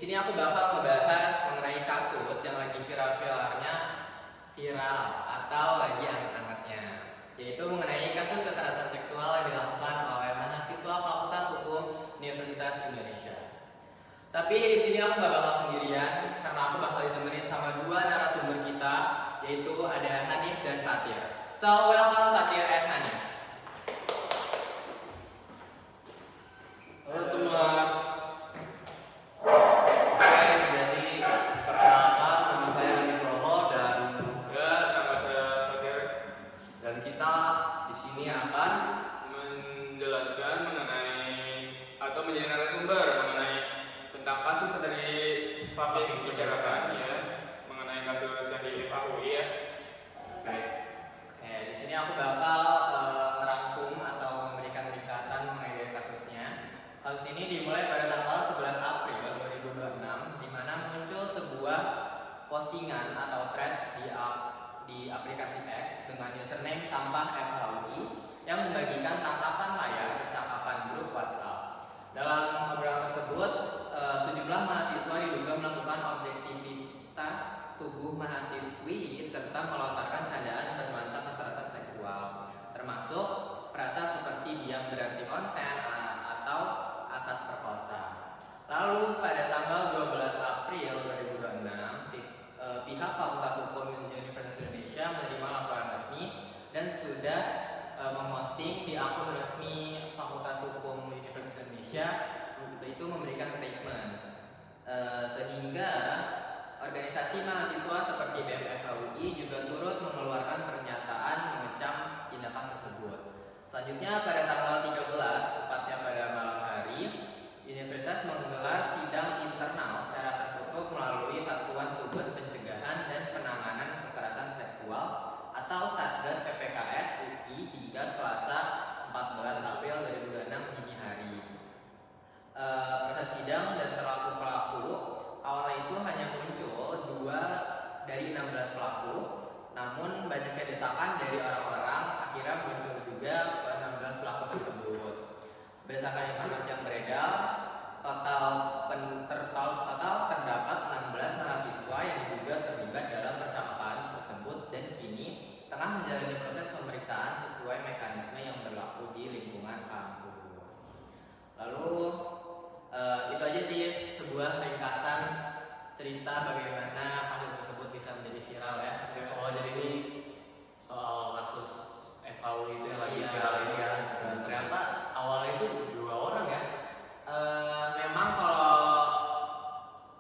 sini aku bakal ngebahas mengenai kasus yang lagi viral atau lagi anget-angetnya, yaitu mengenai kasus kekerasan seksual yang dilakukan oleh mahasiswa Fakultas Hukum Universitas Indonesia. Tapi di sini aku nggak bakal sendirian karena aku bakal ditemenin sama dua narasumber kita, yaitu ada Hanif dan Fatir. So welcome Fatir and Hanif. Halo semua. Jadi perkenalkan, nama saya Hanif Roho dan nama saya Fatir. dan kita di sini akan Menjelaskan mengenai atau menjadi narasumber mengenai tentang kasus yang tadi Fafik bicarakan ya, mengenai kasus yang di FAUI ya. Oke, di sini aku bakal merangkum atau memberikan ringkasan mengenai dari kasusnya. Kasus ini dimulai pada tanggal 11 April 2026, di mana muncul sebuah postingan atau thread di aplikasi X dengan username sampah FHUI yang membagikan tangkapan layar percakapan grup WhatsApp. Dalam obrolan tersebut, sejumlah mahasiswa diduga melakukan objektivitas tubuh mahasiswi serta melontarkan candaan bernuansa kekerasan seksual, termasuk frasa seperti diam berarti konsen atau asas perkosa. Lalu pada tanggal 12 April 2026, pihak Fakultas Hukum Universitas Indonesia menerima laporan resmi dan sudah memposting di akun resmi Fakultas Hukum Universitas Indonesia, itu memberikan statement, sehingga organisasi mahasiswa seperti BMFHUI juga turut mengeluarkan pernyataan mengecam tindakan tersebut. Selanjutnya pada tanggal 13, tepatnya pada malam hari, universitas menggelar sidang internal secara tertutup melalui Satuan Tugas Pencegahan dan Penanganan Kekerasan Seksual atau Satgas PPKS UI hingga Selasa 14 April 2026 dini hari. Proses sidang dan pelaku awalnya itu hanya muncul 2 dari 16 pelaku, namun banyaknya desakan dari orang-orang akhirnya muncul juga ke 16 pelaku tersebut. Berdasarkan informasi yang beredar, total terdapat 16 mahasiswa yang diduga terlibat dalam percakapan tersebut dan kini tengah menjalani proses pemeriksaan sesuai mekanisme yang berlaku di lingkungan kampus. Lalu itu aja sih sebuah ringkasan cerita bagaimana kasus tersebut bisa menjadi viral ya. oh jadi ini soal kasus FAUI itu yang lagi Iya. viral ini ya. Dan ternyata awalnya itu 2 orang ya. Memang kalau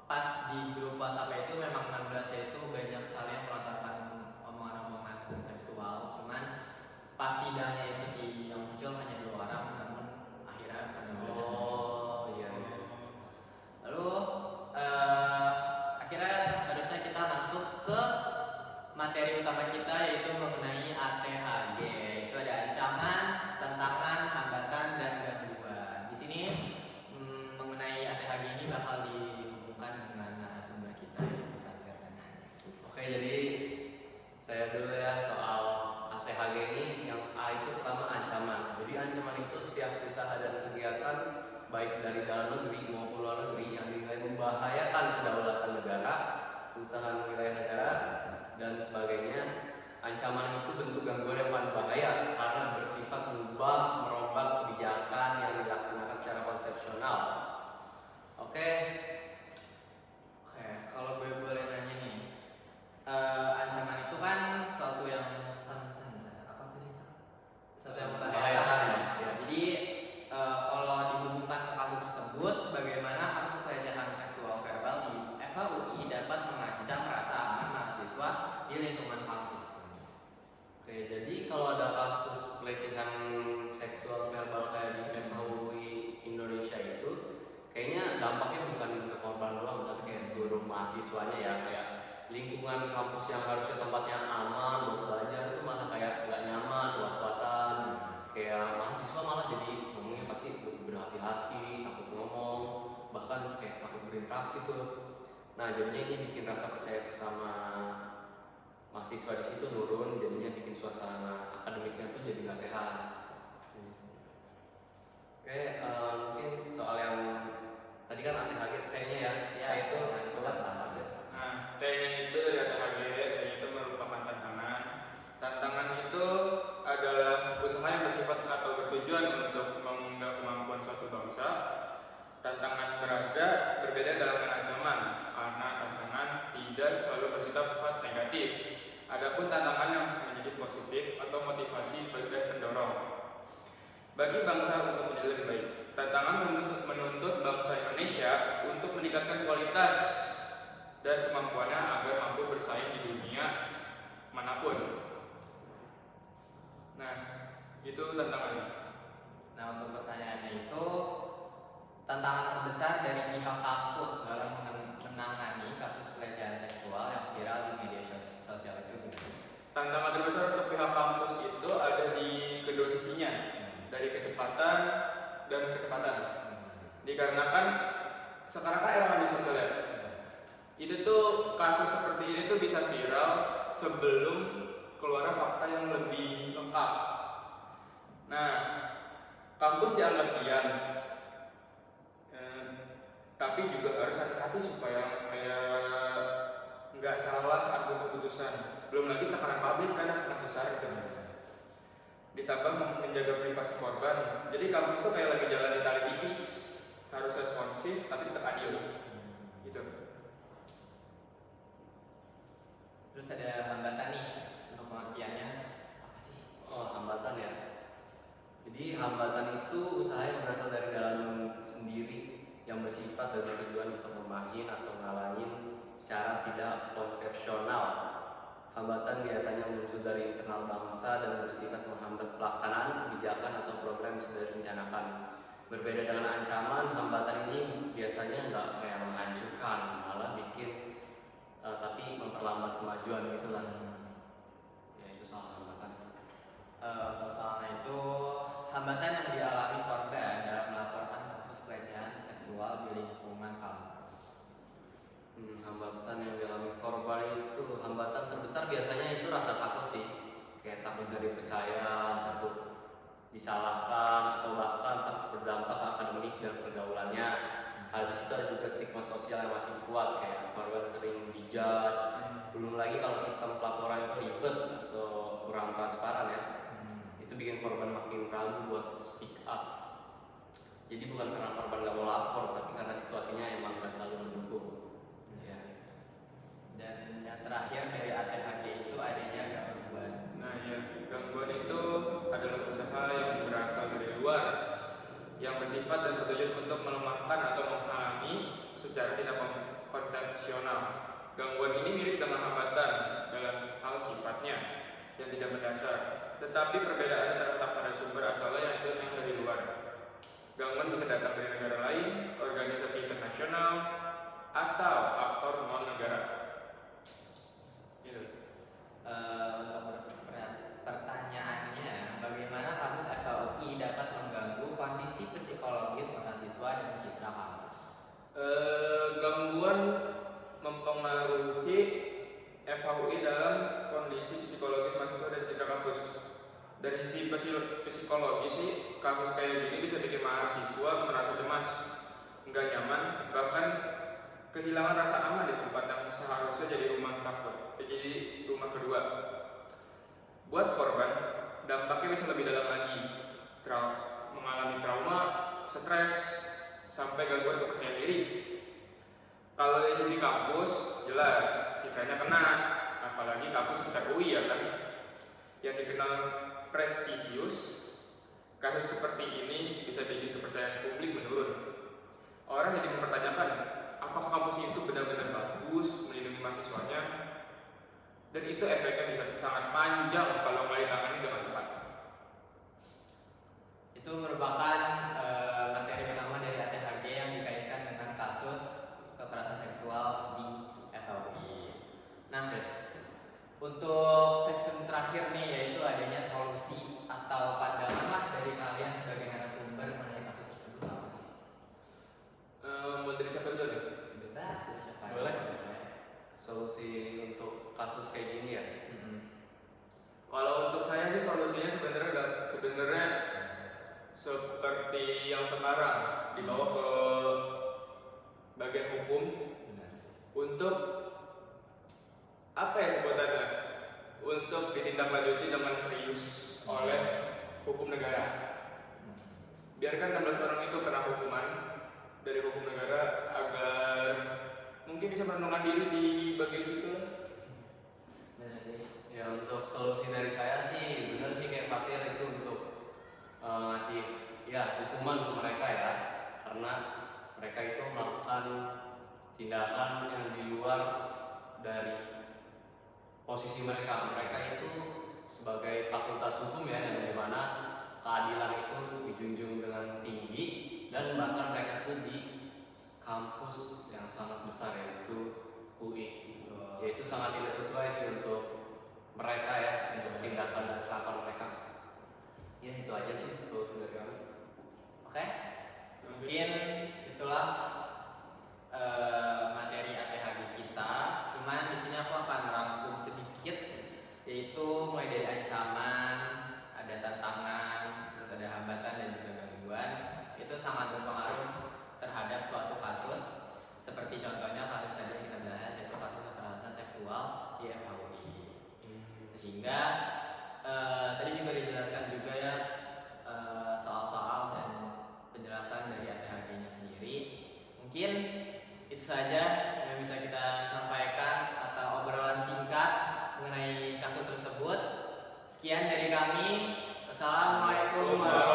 pas di grup WhatsApp itu memang 16 ya itu banyak sekali yang melontarkan omongan-omongan seksual. Cuman pas sidangnya itu sih yang muncul hanya 2 orang, namun akhirnya kan 16 yang muncul. Oh iya. Lalu akhirnya harusnya kita masuk ke materi utama kita, yaitu mengenai ATHG. Itu ada ancaman, tantangan, hambatan, dan gangguan. Di sini mengenai ATHG ini bakal dihubungkan dengan narasumber kita, yaitu Fatir dan Hanif. Oke, jadi saya dulu ya soal ATHG ini. Yang A itu pertama ancaman. Jadi ancaman itu setiap usaha dan kegiatan baik dari dalam negeri maupun luar negeri yang dinilai membahayakan kedaulatan negara, keutuhan wilayah negara, dan sebagainya. Ancaman itu bentuk gangguan yang paling bahaya karena bersifat mengubah, merombak kebijakan yang dilaksanakan secara konsepsional. Oke, Kalau gue boleh nanya nih, ancaman itu kan sesuatu yang membahayakan. Ya. Jadi kalau dihubungkan ke kasus tersebut, bagaimana kasus pelecehan seksual verbal di FHUI dapat mengancam rasa aman mahasiswa di lingkungan kampus? Oke, jadi kalau ada kasus pelecehan seksual verbal kayak di FHUI Indonesia itu, kayaknya dampaknya bukan ke korban doang, tapi kayak seluruh mahasiswanya ya. Kayak lingkungan kampus yang harusnya tempatnya aman buat belajar itu malah kayak nggak nyaman, was-wasan. Kayak mahasiswa malah jadi ngomongnya pasti berhati-hati, takut ngomong, bahkan kayak takut berinteraksi tuh. Nah jadinya ini bikin rasa percaya sama mahasiswa di situ nurun, jadinya bikin suasana akademiknya tuh jadi nggak sehat. Oke, mungkin soal yang tadi kan ATHG T-nya ya. Ya, positif atau motivasi dan pendorong bagi bangsa untuk menjadi lebih baik. Tantangan menuntut bangsa Indonesia untuk meningkatkan kualitas dan kemampuannya agar mampu bersaing di dunia manapun. Nah, itu tantangannya. Nah, untuk pertanyaannya itu, tantangan terbesar dari pihak kampus dalam menangani kasus pelecehan seksual yang viral di media sosial itu gimana? Tantangan terbesar untuk pihak kampus itu ada di kedua sisinya, dari kecepatan dan ketepatan. Dikarenakan sekarang kan era media sosial ya, itu tuh kasus seperti ini tuh bisa viral sebelum keluar fakta yang lebih lengkap. Nah, kampus dianggap diam, tapi juga harus hati-hati supaya kayak nggak salah ambil keputusan. Belum lagi tekanan publik kan yang sangat besar gitu. Ditambah menjaga privasi korban. Jadi kampus itu kayak lagi jalan di tali tipis, harus responsif tapi tetap adil. Gitu. Terus ada hambatan nih untuk pengertiannya apa sih? Oh, hambatan ya. Jadi hambatan itu usaha yang berasal dari dalam sendiri yang bersifat dan bertujuan untuk memahin atau ngalangin secara tidak konsepsional. Hambatan biasanya muncul dari internal bangsa dan bersifat menghambat pelaksanaan kebijakan atau program yang sudah direncanakan. Berbeda dengan ancaman, hambatan ini biasanya nggak kayak menghancurkan, malah bikin tapi memperlambat kemajuan gitulah. Ya itu soal hambatan. Soalnya itu hambatan yang dialami korban dalam melaporkan kasus pelecehan seksual di lingkungan kampus. Hambatan yang dialami korban itu, hambatan terbesar biasanya itu rasa takut sih, kayak takut gak dipercaya, takut disalahkan, atau bahkan takut berdampak akademik dan pergaulannya. Habis itu ada juga stigma sosial yang masih kuat, kayak korban sering dijudge. Belum lagi kalau sistem pelaporan itu ribet atau kurang transparan ya, itu bikin korban makin ragu buat speak up. Jadi bukan karena korban gak mau lapor, tapi karena situasinya emang gak selalu mendukung. Dan yang terakhir dari ATHG itu adanya gangguan. Nah ya, gangguan itu adalah usaha yang berasal dari luar yang bersifat dan bertujuan untuk melemahkan atau menghalangi secara tidak konsepsional. Gangguan ini mirip dengan hambatan dalam hal sifatnya yang tidak mendasar, tetapi perbedaannya terletak pada sumber asalnya yaitu yang dari luar. Gangguan bisa datang dari negara lain, organisasi internasional, atau aktor non-negara. Untuk pertanyaannya, bagaimana kasus FHUI dapat mengganggu kondisi psikologis mahasiswa dan citra kampus? Gangguan mempengaruhi FHUI dalam kondisi psikologis mahasiswa dan citra kampus. Dari sisi psikologi sih, kasus kayak gini bisa bikin mahasiswa merasa cemas, nggak nyaman, bahkan kehilangan rasa aman di tempat yang seharusnya jadi rumah kedua. Buat korban, dampaknya bisa lebih dalam lagi, mengalami trauma, stres, sampai gangguan kepercayaan diri. Kalau dari sisi kampus, jelas citranya kena, apalagi kampus besar UI ya kan, yang dikenal prestisius. Kasus seperti ini bisa bikin kepercayaan publik menurun. Orang jadi mempertanyakan, apakah kampus itu benar-benar bagus melindungi mahasiswanya? Dan itu efeknya bisa sangat panjang kalau nggak ditangani dengan tepat. Itu merupakan materi utama dari ATHG yang dikaitkan dengan kasus kekerasan seksual di FHUI. Nah, untuk section terakhir nih, yaitu adanya solusi atau pandangan lah dari kalian sebagai narasumber mengenai kasus tersebut apa sih? Mulai dari siapa dulu nih? Bebas dari siapa? Boleh. Solusi untuk kasus kayak gini ya. Kalau untuk saya sih solusinya sebenarnya seperti yang sekarang dibawa ke bagian hukum untuk apa ya sebutannya? Untuk ditindaklanjuti dengan serius oleh hukum negara. Biarkan 16 orang itu kena hukuman dari hukum negara agar mungkin bisa merenungkan diri di bagian situ lah. Benar sih. Ya Ya untuk solusi dari saya sih bener sih kayak Fatir itu untuk ngasih ya hukuman untuk mereka ya, karena mereka itu melakukan tindakan yang di luar dari posisi mereka. Mereka itu sebagai fakultas hukum ya, yang dimana keadilan itu dijunjung dengan tinggi, dan bahkan mereka tuh di kampus yang sangat besar yaitu UI. Ya itu sangat tidak sesuai sih untuk mereka ya, untuk tindakan dan kelakuan mereka. Ya itu aja sih solusi dari kami. Oke, mungkin itulah materi ATHG kita. Cuman di sini aku akan merangkum sedikit, yaitu mulai dari ancaman, ada tantangan, terus ada hambatan dan juga gangguan. Itu sangat berpengaruh terhadap suatu kasus. Seperti contohnya kasus tadi yang kita bahas, yaitu kasus kekerasan seksual di FHUI. Sehingga tadi juga dijelaskan juga ya soal-soal dan penjelasan dari ATHG-nya sendiri. Mungkin itu saja yang bisa kita sampaikan atau obrolan singkat mengenai kasus tersebut. Sekian dari kami. Wassalamualaikum warahmatullahi wabarakatuh.